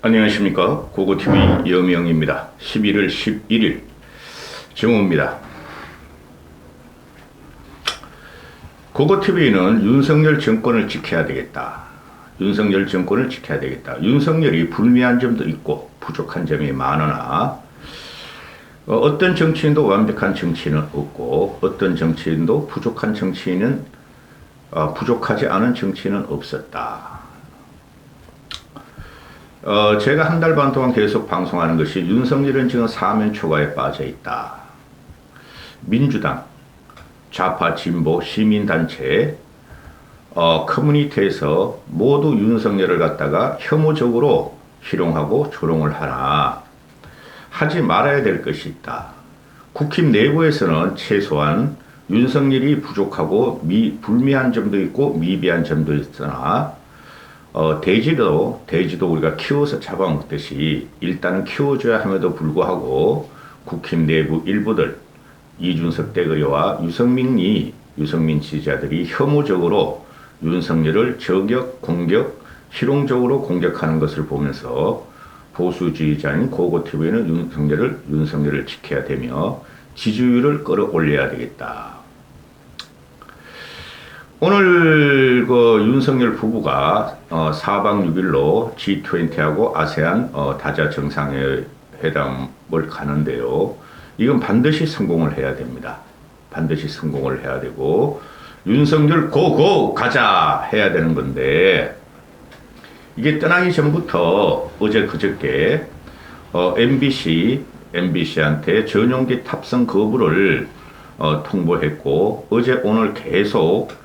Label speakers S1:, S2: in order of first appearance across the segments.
S1: 안녕하십니까. 고고TV 여명입니다. 11월 11일 정오입니다. 고고TV는 윤석열 정권을 지켜야 되겠다. 윤석열 정권을 지켜야 되겠다. 윤석열이 불미한 점도 있고 부족한 점이 많으나 어떤 정치인도 완벽한 정치인은 없고 어떤 정치인도 부족한 정치인은 부족하지 않은 정치인은 없었다. 제가 한 달 반 동안 계속 방송하는 것이 윤석열은 지금 사면 초과에 빠져 있다. 민주당, 좌파, 진보, 시민단체, 커뮤니티에서 모두 윤석열을 갖다가 혐오적으로 희롱하고 조롱을 하나 하지 말아야 될 것이 있다. 국힘 내부에서는 최소한 윤석열이 부족하고 불미한 점도 있고 미비한 점도 있으나 돼지도 우리가 키워서 잡아먹듯이 일단은 키워줘야 함에도 불구하고 국힘 내부 일부들 이준석 대거리와 유승민 지지자들이 혐오적으로 윤석열을 저격, 공격, 희롱적으로 공격하는 것을 보면서 보수 지지자인 고고TV는 윤석열을 지켜야 되며 지지율을 끌어올려야 되겠다. 오늘 윤석열 부부가 4박 6일로 G20하고 아세안 다자 정상회담을 가는데요. 이건 반드시 성공을 해야 됩니다. 반드시 성공을 해야 되고 윤석열 고고 가자 해야 되는 건데 이게 떠나기 전부터 어제 그저께 MBC한테 전용기 탑승 거부를 통보했고 어제 오늘 계속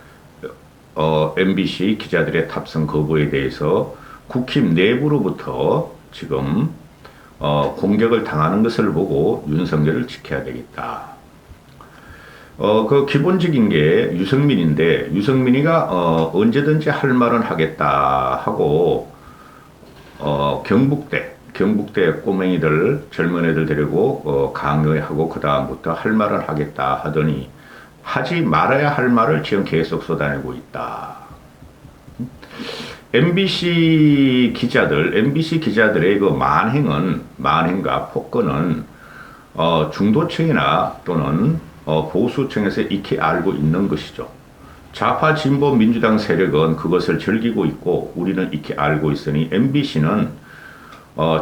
S1: MBC 기자들의 탑승 거부에 대해서 국힘 내부로부터 지금 공격을 당하는 것을 보고 윤석열을 지켜야 되겠다. 그 기본적인 게 유승민인데 유승민이가 언제든지 할 말은 하겠다 하고 경북대 꼬맹이들 젊은 애들 데리고 강요하고 그 다음부터 할 말은 하겠다 하더니 하지 말아야 할 말을 지금 계속 쏟아내고 있다. MBC 기자들의 그 만행과 폭언은 중도층이나 또는 보수층에서 익히 알고 있는 것이죠. 좌파 진보 민주당 세력은 그것을 즐기고 있고 우리는 익히 알고 있으니 MBC는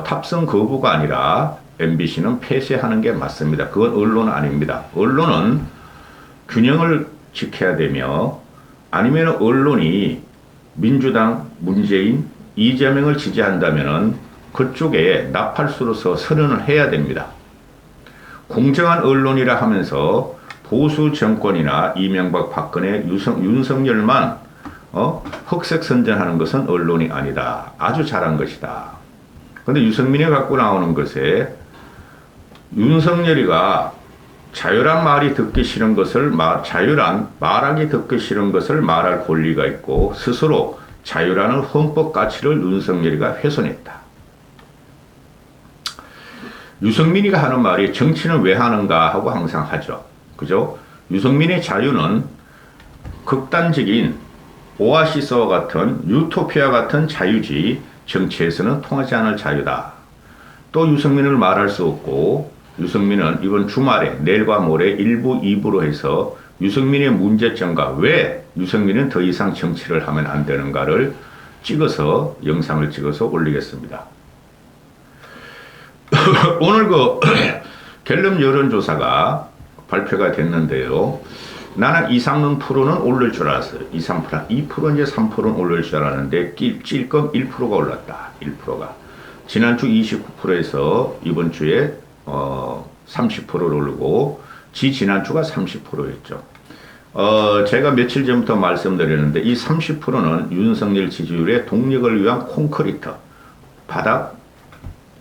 S1: 탑승 거부가 아니라 MBC는 폐쇄하는 게 맞습니다. 그건 언론은 아닙니다. 언론은 균형을 지켜야 되며 아니면 언론이 민주당, 문재인, 이재명을 지지한다면 그쪽에 나팔수로서 선언을 해야 됩니다. 공정한 언론이라 하면서 보수 정권이나 이명박, 박근혜, 윤석열만 흑색 선전하는 것은 언론이 아니다. 아주 잘한 것이다. 그런데 유승민이 갖고 나오는 것에 윤석열이가 자유란 말이 듣기 싫은 것을 말하기 듣기 싫은 것을 말할 권리가 있고 스스로 자유라는 헌법 가치를 윤석열이가 훼손했다. 유승민이가 하는 말이 정치는 왜 하는가 하고 항상 하죠. 그죠? 유승민의 자유는 극단적인 오아시스와 같은 유토피아 같은 자유지 정치에서는 통하지 않을 자유다. 또 유승민을 말할 수 없고 유승민은 이번 주말에 내일과 모레 1부, 2부로 해서 유승민의 문제점과 왜 유승민은 더 이상 정치를 하면 안 되는가를 영상을 찍어서 올리겠습니다. 오늘 갤럽 여론조사가 발표가 됐는데요. 나는 이상은 프로는 오를 줄 알았어요. 2%, 2% 이제 3%는 오를 줄 알았는데 찔끔 1%가 올랐다. 1%가. 지난주 29%에서 이번 주에 30%를 오르고 지난주가 30%였죠. 제가 며칠 전부터 말씀드렸는데 이 30%는 윤석열 지지율의 동력을 위한 콘크리트 바닥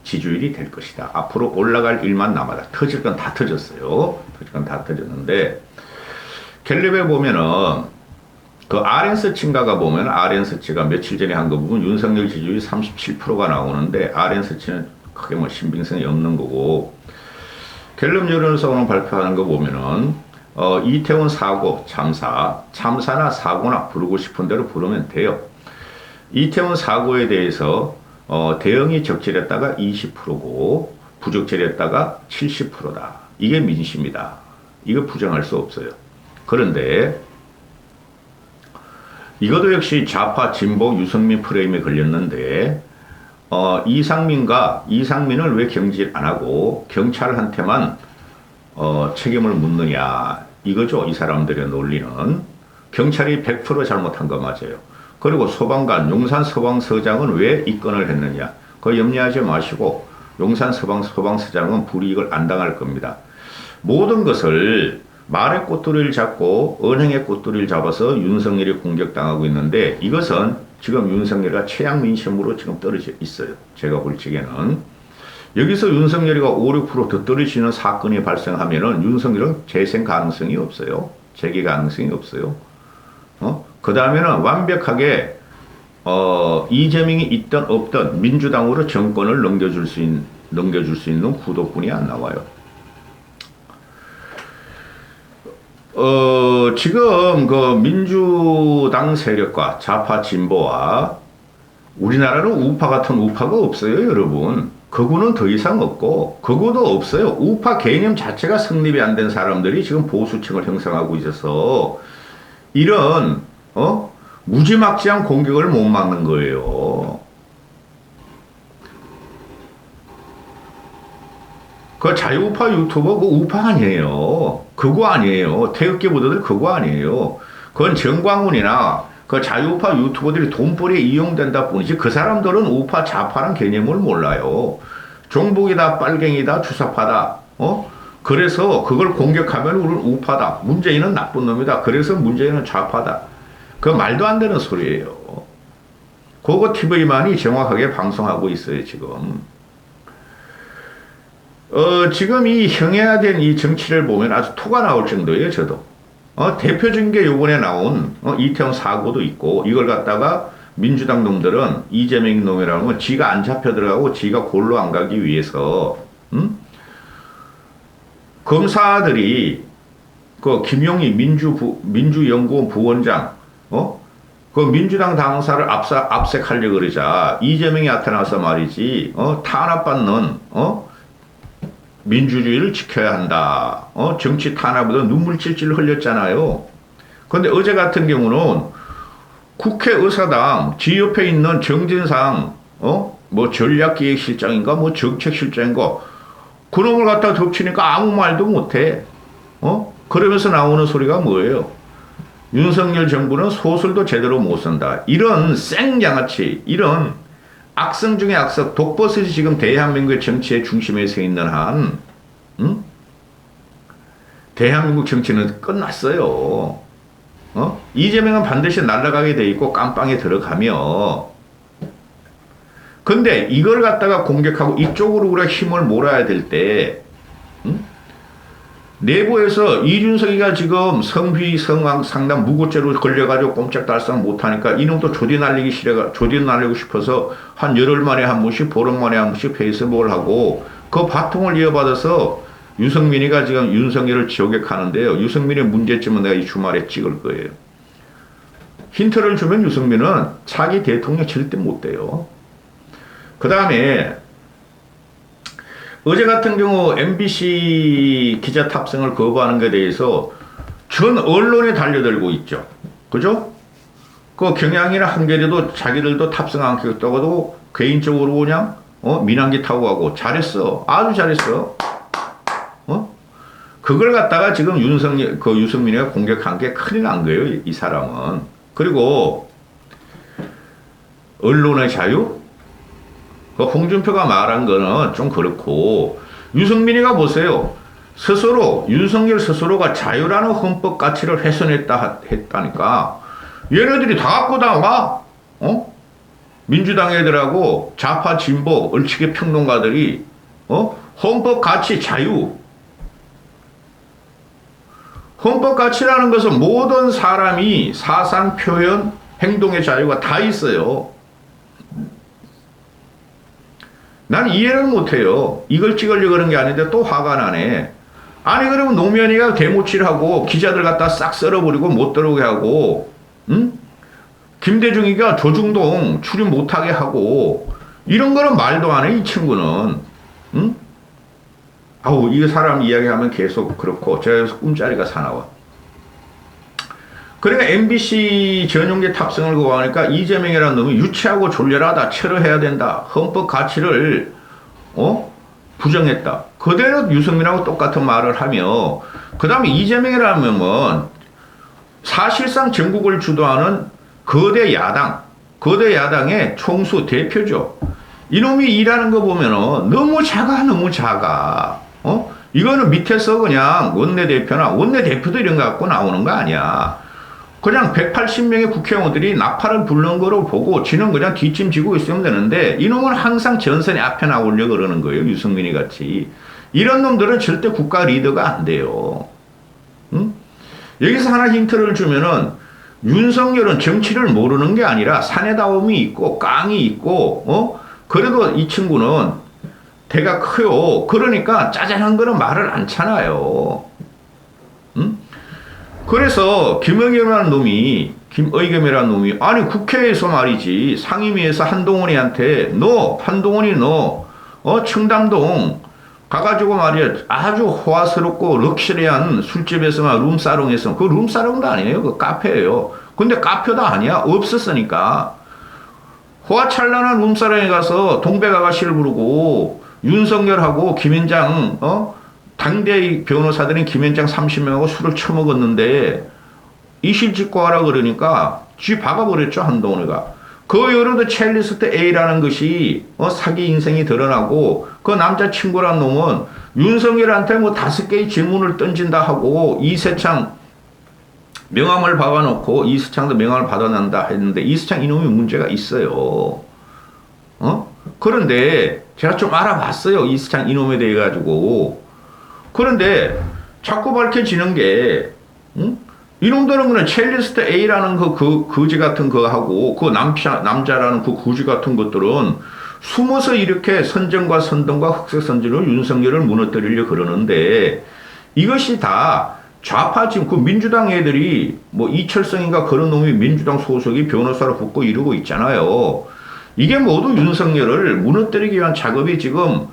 S1: 지지율이 될 것이다. 앞으로 올라갈 일만 남았다. 터질 건 다 터졌어요. 터질 건 다 터졌는데 갤럽에 보면은 그 RN서치인가가 보면 RN서치가 며칠 전에 한 거 보면 윤석열 지지율이 37%가 나오는데 RN서치는 크게 뭐 신빙성이 없는 거고 갤럽 여론조사 발표하는 거 보면은 이태원 사고 참사나 사고나 부르고 싶은 대로 부르면 돼요. 이태원 사고에 대해서 대응이 적절했다가 20%고 부적절했다가 70%다. 이게 민심이다. 이거 부정할 수 없어요. 그런데 이것도 역시 좌파 진보 유승민 프레임에 걸렸는데 이상민을 왜 경질 안 하고 경찰한테만 책임을 묻느냐 이거죠. 이 사람들의 논리는 경찰이 100% 잘못한 거 맞아요. 그리고 소방관 용산 소방서장은 왜 입건을 했느냐 그거 염려하지 마시고 용산 소방서장은 불이익을 안 당할 겁니다. 모든 것을 말의 꼬투리를 잡고 언행의 꼬투리를 잡아서 윤석열이 공격당하고 있는데 이것은 지금 윤석열이가 최악 민심으로 지금 떨어져 있어요. 제가 볼 적에는 여기서 윤석열이가 5, 6%더 떨어지는 사건이 발생하면은 윤석열은 재생 가능성이 없어요. 재개 가능성이 없어요. 그 다음에는 완벽하게 이재명이 있든 없든 민주당으로 정권을 넘겨줄 수 있는 후보군이 안 나와요. 지금 그 민주당 세력과 좌파 진보와 우리나라는 우파 같은 우파가 없어요, 여러분. 극우는 더 이상 없고 극우도 없어요. 우파 개념 자체가 성립이 안 된 사람들이 지금 보수층을 형성하고 있어서 이런 무지막지한 공격을 못 막는 거예요. 그 자유우파 유튜버 그 우파 아니에요. 극우 아니에요. 태극기 부대들 극우 아니에요. 그건 정광훈이나 그 자유우파 유튜버들이 돈벌이에 이용된다 뿐이지 그 사람들은 우파 좌파란 개념을 몰라요. 종북이다 빨갱이다 주사파다. 그래서 그걸 공격하면 우리는 우파다. 문재인은 나쁜 놈이다. 그래서 문재인은 좌파다. 그 말도 안 되는 소리예요. 그거 TV만이 정확하게 방송하고 있어요 지금. 지금 이 형해화된 이 정치를 보면 아주 토가 나올 정도예요, 저도. 대표적인 게 요번에 나온, 이태원 사고도 있고, 이걸 갖다가 민주당 놈들은 이재명 놈이라는 건 지가 안 잡혀 들어가고 지가 골로 안 가기 위해서, 검사들이, 그 김용희 민주연구원 부원장, 그 민주당 당사를 압색하려고 그러자 이재명이 나타나서 말이지, 탄압받는, 민주주의를 지켜야 한다. 정치 탄압보다 눈물 찔찔 흘렸잖아요. 그런데 어제 같은 경우는 국회의사당 지 옆에 있는 정진상 뭐 전략기획실장인가 뭐 정책실장인가 그놈을 갖다 덮치니까 아무 말도 못해. 그러면서 나오는 소리가 뭐예요? 윤석열 정부는 소설도 제대로 못 쓴다. 이런 생양아치 이런 악성 중에 악성, 독버섯이 지금 대한민국의 정치의 중심에 서 있는 한, 대한민국 정치는 끝났어요. 이재명은 반드시 날아가게 돼 있고 깜빵에 들어가며, 근데 이걸 갖다가 공격하고 이쪽으로 우리가 힘을 몰아야 될 때, 내부에서 이준석이가 지금 성비 상담 무고죄로 걸려가지고 꼼짝달싹 못하니까 이놈도 조디 날리고 싶어서 한 열흘 만에 한 번씩 보름 만에 한 번씩 페이스북을 하고 그 바통을 이어받아서 유승민이가 지금 윤석열을 저격하는데요. 유승민의 문제점은 내가 이 주말에 찍을 거예요. 힌트를 주면 유승민은 차기 대통령 절대 못 돼요. 그 다음에 어제 같은 경우 MBC 기자 탑승을 거부하는 것에 대해서 전 언론에 달려들고 있죠. 그죠? 그 경향이나 한겨레도 자기들도 탑승 안 하겠다고도 개인적으로 그냥 민항기 타고 가고 잘했어. 아주 잘했어. 그걸 갖다가 지금 유승민이가 공격한 게 큰일 난 거예요. 이 사람은. 그리고 언론의 자유? 홍준표가 말한 거는 좀 그렇고 유승민이가 보세요. 윤석열 스스로가 자유라는 헌법 가치를 했다니까 얘네들이 다 갖고 나와. 민주당 애들하고 좌파 진보 얼치기 평론가들이 헌법 가치 자유. 헌법 가치라는 것은 모든 사람이 사상 표현 행동의 자유가 다 있어요. 난 이해를 못해요. 이걸 찍으려고 그런 게 아닌데 또 화가 나네. 아니 그러면 노무현이가 대모치를 기자들 갖다 싹 썰어버리고 못 들어오게 하고 김대중이가 조중동 출입 못하게 하고 이런 거는 말도 안 해, 이 친구는. 응? 아우, 이 사람 이야기하면 계속 그렇고, 제가 꿈자리가 사나워. 그러니까 MBC 전용기 탑승을 거부하니까 이재명이라는 놈이 유치하고 졸렬하다, 철회해야 된다, 헌법 가치를, 부정했다. 그대로 유승민하고 똑같은 말을 하며, 그 다음에 이재명이라면 사실상 전국을 주도하는 거대 야당의 총수 대표죠. 이놈이 일하는 거 보면은 너무 작아. 이거는 밑에서 그냥 원내대표도 이런 거 갖고 나오는 거 아니야. 그냥 180명의 국회의원들이 나팔을 부르는 거로 보고 지는 그냥 뒷짐지고 있으면 되는데 이놈은 항상 전선에 앞에 나오려고 그러는 거예요. 유승민이 같이. 이런 놈들은 절대 국가 리더가 안 돼요. 응? 여기서 하나 힌트를 주면은 윤석열은 정치를 모르는 게 아니라 사내다움이 있고 깡이 있고 그래도 이 친구는 대가 커요. 그러니까 짜잘한 거는 말을 안 차나요. 응? 그래서 김의겸이라는 놈이 아니 국회에서 말이지 상임위에서 한동훈이한테 한동훈이 청담동 가가지고 말이야 아주 호화스럽고 럭셔리한 술집에서 룸사롱에서 그 룸사롱도 아니에요. 그 카페예요. 근데 카페도 아니야. 없었으니까 호화찬란한 룸사롱에 가서 동백아가씨를 부르고 윤석열하고 김현장 당대 변호사들인 김현장 30명하고 술을 처먹었는데 이실직고 하라 그러니까 쥐 박아버렸죠. 한동훈이가. 그 여러도 첼리스트 A라는 것이 사기 인생이 드러나고 그 남자친구란 놈은 윤석열한테 5개의 질문을 던진다 하고 이세창 명함을 박아놓고 이세창도 명함을 받아낸다 했는데 이세창 이놈이 문제가 있어요. 그런데 제가 좀 알아봤어요. 이세창 이놈에 대해 가지고. 그런데 자꾸 밝혀지는 게 이놈들은 그냥 첼리스트 A라는 그 거지 같은 거 하고 그 남자라는 그 거지 같은 것들은 숨어서 이렇게 선정과 선동과 흑색 선전으로 윤석열을 무너뜨리려 그러는데 이것이 다 좌파 지금 그 민주당 애들이 이철성인가 그런 놈이 민주당 소속이 변호사로 붙고 이러고 있잖아요. 이게 모두 윤석열을 무너뜨리기 위한 작업이 지금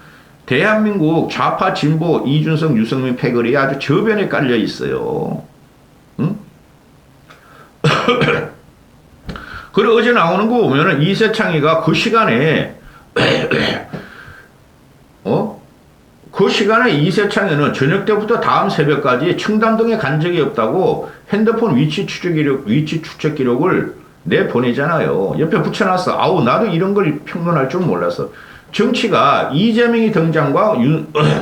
S1: 대한민국 좌파 진보 이준석 유승민 패거리에 아주 저변에 깔려 있어요. 응? 그리고 어제 나오는 거 보면은 이세창이가 그 시간에 그 시간에 이세창이는 저녁 때부터 다음 새벽까지 청담동에 간 적이 없다고 핸드폰 위치 추적 기록을 내보내잖아요. 옆에 붙여놨어. 아우 나도 이런 걸 평론할 줄 몰랐어. 정치가 이재명의 등장과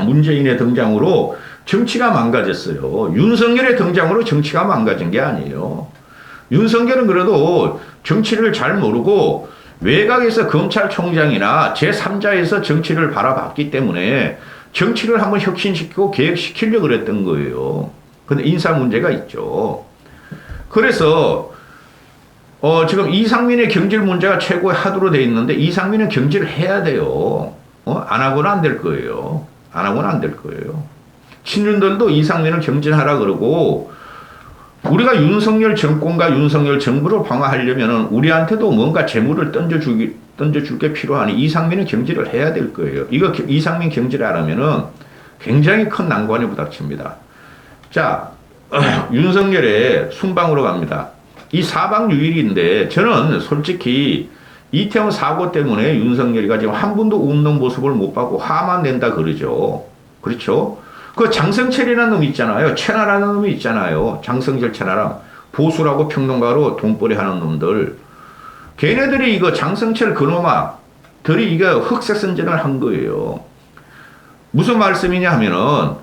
S1: 문재인의 등장으로 정치가 망가졌어요. 윤석열의 등장으로 정치가 망가진 게 아니에요. 윤석열은 그래도 정치를 잘 모르고 외곽에서 검찰총장이나 제3자에서 정치를 바라봤기 때문에 정치를 한번 혁신시키고 개혁시키려고 그랬던 거예요. 근데 인사 문제가 있죠. 그래서 지금 이상민의 경질 문제가 최고의 하두로 돼 있는데 이상민은 경질을 해야 돼요. 안 하고는 안 될 거예요. 안 하고는 안 될 거예요. 친윤들도 이상민을 경질하라 그러고 우리가 윤석열 정권과 윤석열 정부를 방어하려면 우리한테도 뭔가 재물을 던져줄 게 필요하니 이상민은 경질을 해야 될 거예요. 이거 이상민 경질 안 하면은 굉장히 큰 난관에 부닥칩니다. 자, 윤석열의 순방으로 갑니다. 이 4박 6일인데 저는 솔직히 이태원 사고 때문에 윤석열이가 지금 한 번도 웃는 모습을 못 봤고 화만 낸다 그러죠. 그렇죠? 그 장성철이라는 놈 있잖아요. 최나라는 놈이 있잖아요. 장성철 최나라. 보수라고 평론가로 돈벌이 하는 놈들. 걔네들이 이거 장성철 그놈아들이 이거 흑색 선전을 한 거예요. 무슨 말씀이냐 하면은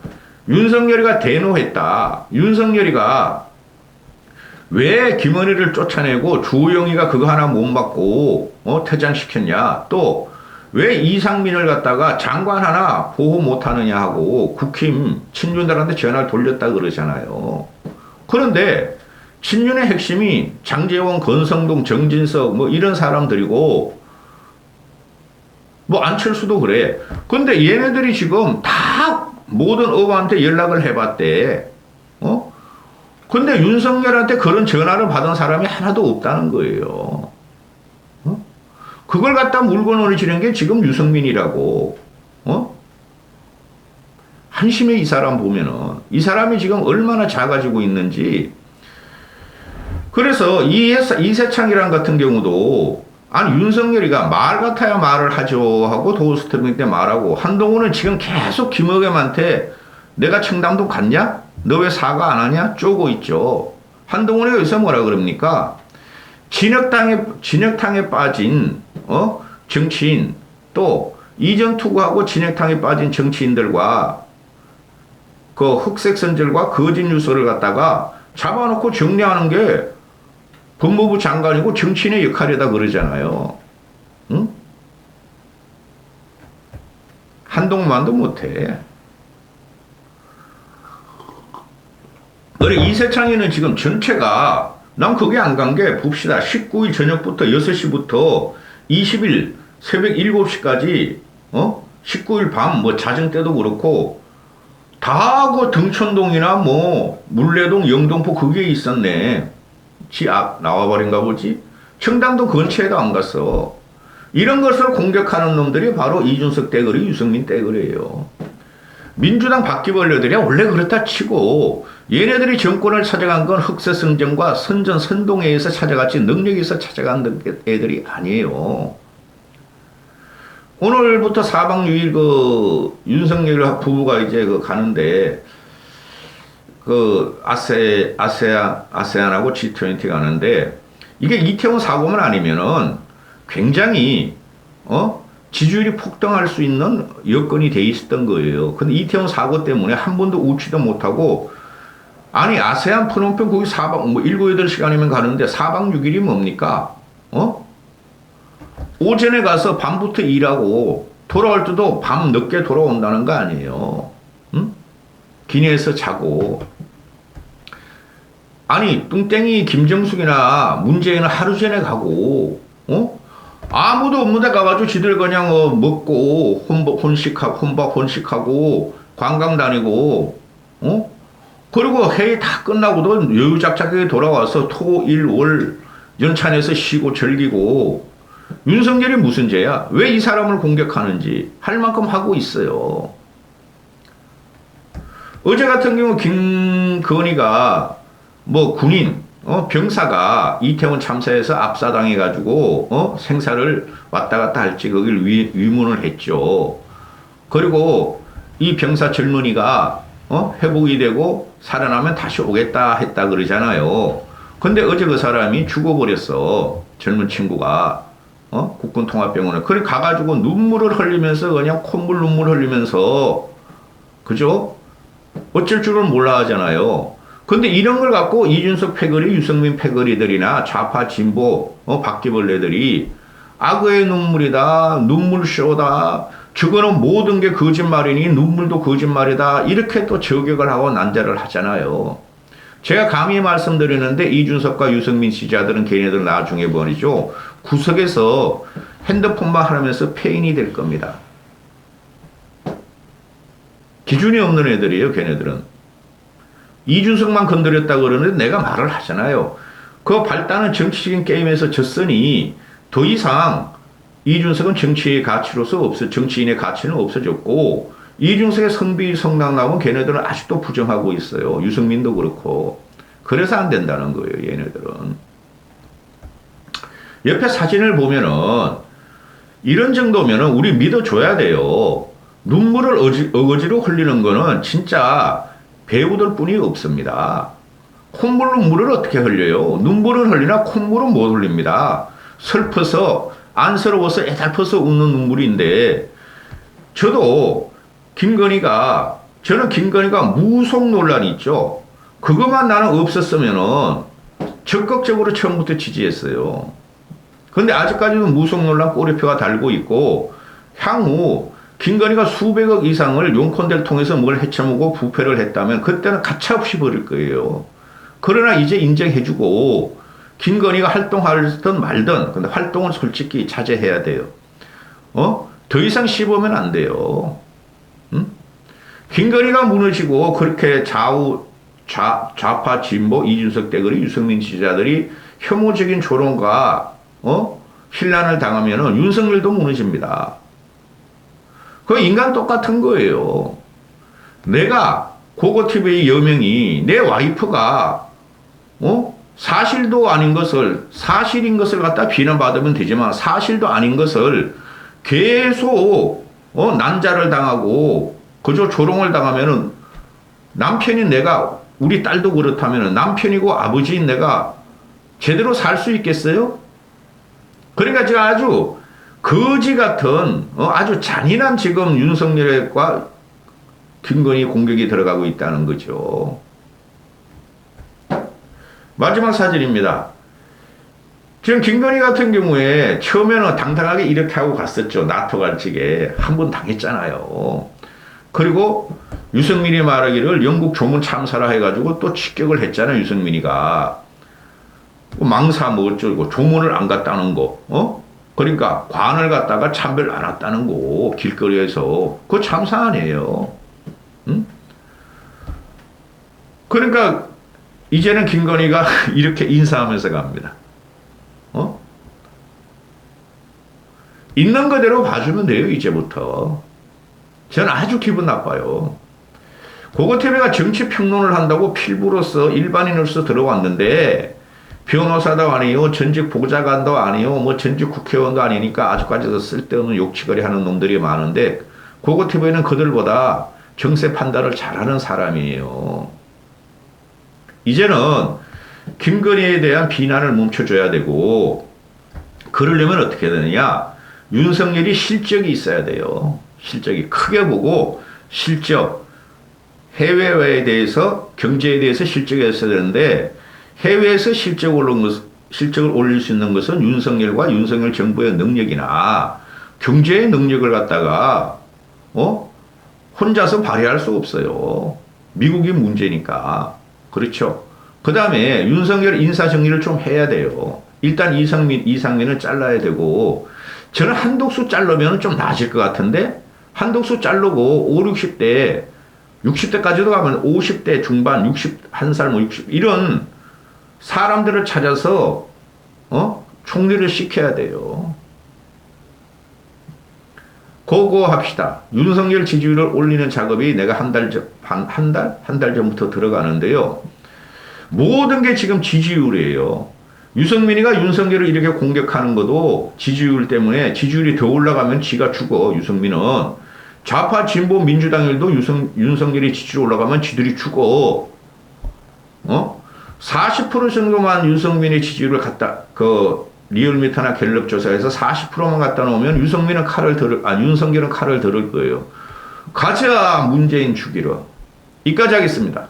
S1: 윤석열이가 대노했다. 윤석열이가 왜 김건희를 쫓아내고 주호영이가 그거 하나 못 받고 퇴장시켰냐. 또 왜 이상민을 갖다가 장관 하나 보호 못하느냐 하고 국힘 친윤들한테 전화를 돌렸다 그러잖아요. 그런데 친윤의 핵심이 장제원, 권성동, 정진석 이런 사람들이고 안철수도 그래. 근데 얘네들이 지금 다 모든 의원한테 연락을 해봤대. 근데 윤석열한테 그런 전화를 받은 사람이 하나도 없다는 거예요. 그걸 갖다 물고 늘어지는 게 지금 유승민이라고. 어? 한심해 이 사람 보면은. 이 사람이 지금 얼마나 작아지고 있는지. 그래서 이세창이랑 같은 경우도 아니 윤석열이가 말 같아야 말을 하죠 하고 도어스태핑 때 말하고 한동훈은 지금 계속 김의겸한테 내가 청담동 갔냐? 너 왜 사과 안 하냐? 쪼고 있죠. 한동훈이 여기서 뭐라 그럽니까? 진흙탕에 빠진 정치인 또 이전 투구하고 진흙탕에 빠진 정치인들과 그 흑색 선전과 거짓 뉴스를 갖다가 잡아놓고 정리하는 게 법무부 장관이고 정치인의 역할이다 그러잖아요. 응? 한동훈만도 못해. 그래 이세창이는 지금 전체가 난 그게 안 간 게 봅시다. 19일 저녁부터 6시부터 20일 새벽 7시까지 19일 밤 뭐 자정 때도 그렇고 다 그 등촌동이나 뭐 물레동 영동포 그게 있었네. 지 앞 나와버린가 보지. 청담동 근처에도 안 갔어. 이런 것을 공격하는 놈들이 바로 이준석 떼거리 유승민 떼거리예요. 민주당 바퀴벌레들이 원래 그렇다 치고 얘네들이 정권을 찾아간 건 흑색성전과 선동에 의해서 찾아갔지 능력에 의해서 찾아간 애들이 아니에요. 오늘부터 4박 6일 그 윤석열 부부가 이제 그 가는데 그 아세안하고 G20 가는데 이게 이태원 사고만 아니면은 굉장히 지지율이 폭등할 수 있는 여건이 돼 있었던 거예요. 근데 이태원 사고 때문에 한 번도 웃지도 못하고 아니 아세안 프놈펜 거기 4박 뭐 7, 8시간이면 가는데 4박 6일이 뭡니까? 오전에 가서 밤부터 일하고 돌아올 때도 밤 늦게 돌아온다는 거 아니에요. 응? 기내에서 자고. 아니 뚱땡이 김정숙이나 문재인은 하루 전에 가고 아무도 없는데 가가지고 지들 그냥 먹고 혼밥혼식하고 관광 다니고 그리고 회의 다 끝나고도 여유작작하게 돌아와서 토, 일, 월 연찬에서 쉬고 즐기고 윤석열이 무슨 죄야? 왜 이 사람을 공격하는지 할 만큼 하고 있어요. 어제 같은 경우 김건희가 뭐 군인 병사가 이태원 참사에서 압사당해가지고 생사를 왔다 갔다 할지 거길 위문을 했죠. 그리고 이 병사 젊은이가 회복이 되고 살아나면 다시 오겠다 했다 그러잖아요. 근데 어제 그 사람이 죽어버렸어. 젊은 친구가 국군통합병원에. 그래 가가지고 눈물을 흘리면서 그냥 콧물 눈물 흘리면서 그죠? 어쩔 줄은 몰라 하잖아요. 근데 이런 걸 갖고 이준석 패거리, 유승민 패거리들이나 좌파 진보 바퀴벌레들이 악어의 눈물이다, 눈물쇼다, 저거는 모든 게 거짓말이니 눈물도 거짓말이다 이렇게 또 저격을 하고 난자를 하잖아요. 제가 감히 말씀드리는데 이준석과 유승민 지지자들은 걔네들 나중에 버리죠. 구석에서 핸드폰만 하면서 폐인이 될 겁니다. 기준이 없는 애들이에요, 걔네들은. 이준석만 건드렸다 그러는데 내가 말을 하잖아요. 그 발단은 정치적인 게임에서 졌으니 더 이상 이준석은 정치의 가치로서 정치인의 가치는 없어졌고 이준석의 선비 성당 나오면 걔네들은 아직도 부정하고 있어요. 유승민도 그렇고. 그래서 안 된다는 거예요, 얘네들은. 옆에 사진을 보면은 이런 정도면은 우리 믿어줘야 돼요. 눈물을 어거지로 흘리는 거는 진짜 배우들 뿐이 없습니다. 콧물 눈물을 어떻게 흘려요? 눈물은 흘리나 콧물은 못 흘립니다. 슬퍼서 안쓰러워서 애달퍼서 웃는 눈물인데 저는 김건희가 무속 논란이 있죠. 그것만 나는 없었으면은 적극적으로 처음부터 지지했어요. 근데 아직까지도 무속 논란 꼬리표가 달고 있고 향후 김건희가 수백억 이상을 용콘대를 통해서 뭘 헤쳐먹고 부패를 했다면 그때는 가차없이 버릴 거예요. 그러나 이제 인정해주고 김건희가 활동하든 말든 근데 활동을 솔직히 자제해야 돼요. 더 이상 씹으면 안 돼요. 응? 김건희가 무너지고 그렇게 좌파 진보 이준석 떼거리 유승민 지지자들이 혐오적인 조롱과 힐난을 당하면은 윤석열도 무너집니다. 그 인간 똑같은 거예요. 내가 고고TV의 여명이 내 와이프가 사실도 아닌 것을 사실인 것을 갖다 비난받으면 되지만 사실도 아닌 것을 계속 난자를 당하고 그저 조롱을 당하면은 남편인 내가 우리 딸도 그렇다면은 남편이고 아버지인 내가 제대로 살 수 있겠어요? 그러니까 제가 아주 거지 같은 아주 잔인한 지금 윤석열과 김건희 공격이 들어가고 있다는 거죠. 마지막 사진입니다. 지금 김건희 같은 경우에 처음에는 당당하게 이렇게 하고 갔었죠. 나토 갈직에 한 번 당했잖아요. 그리고 유승민이 말하기를 영국 조문 참사라 해가지고 또 직격을 했잖아요. 유승민이가 망사 뭐 어쩌고 조문을 안 갔다는 거, 그러니까 관을 갖다가 참배를 안 왔다는 거 길거리에서 그거 참사 아니에요. 응? 그러니까 이제는 김건희가 이렇게 인사하면서 갑니다. 있는 그대로 봐주면 돼요, 이제부터. 저는 아주 기분 나빠요. 고고TV가 정치 평론을 한다고 필부로서 일반인으로서 들어왔는데, 변호사도 아니요, 전직 보좌관도 아니요, 뭐 전직 국회의원도 아니니까 아직까지도 쓸데없는 욕치거리 하는 놈들이 많은데, 고고TV는 그들보다 정세 판단을 잘하는 사람이에요. 이제는 김건희에 대한 비난을 멈춰줘야 되고, 그러려면 어떻게 되느냐? 윤석열이 실적이 있어야 돼요. 실적이 크게 보고 실적, 해외에 대해서 경제에 대해서 실적이 있어야 되는데 해외에서 실적을 올릴 수 있는 것은 윤석열과 윤석열 정부의 능력이나 경제의 능력을 갖다가 혼자서 발휘할 수 없어요. 미국이 문제니까. 그렇죠. 그 다음에 윤석열 인사정리를 좀 해야 돼요. 일단 이상민을 잘라야 되고, 저는 한독수 자르면 좀 나아질 것 같은데, 한독수 자르고 5, 60대, 60대까지도 가면 50대 중반, 61살, 뭐 60, 이런 사람들을 찾아서, 총리를 시켜야 돼요. 그거 합시다. 윤석열 지지율을 올리는 작업이 내가 한 달 전부터 들어가는데요. 모든 게 지금 지지율이에요. 유승민이가 윤석열을 이렇게 공격하는 것도 지지율 때문에 지지율이 더 올라가면 지가 죽어. 유승민은 좌파 진보 민주당일도 윤석열이 지지율 올라가면 지들이 죽어. 40% 정도만 윤석민의 지지율을 리얼미터나 갤럽 조사에서 40%만 갖다 놓으면 윤석열은 칼을 들을 거예요. 가자 문재인 죽이러. 이까지 하겠습니다.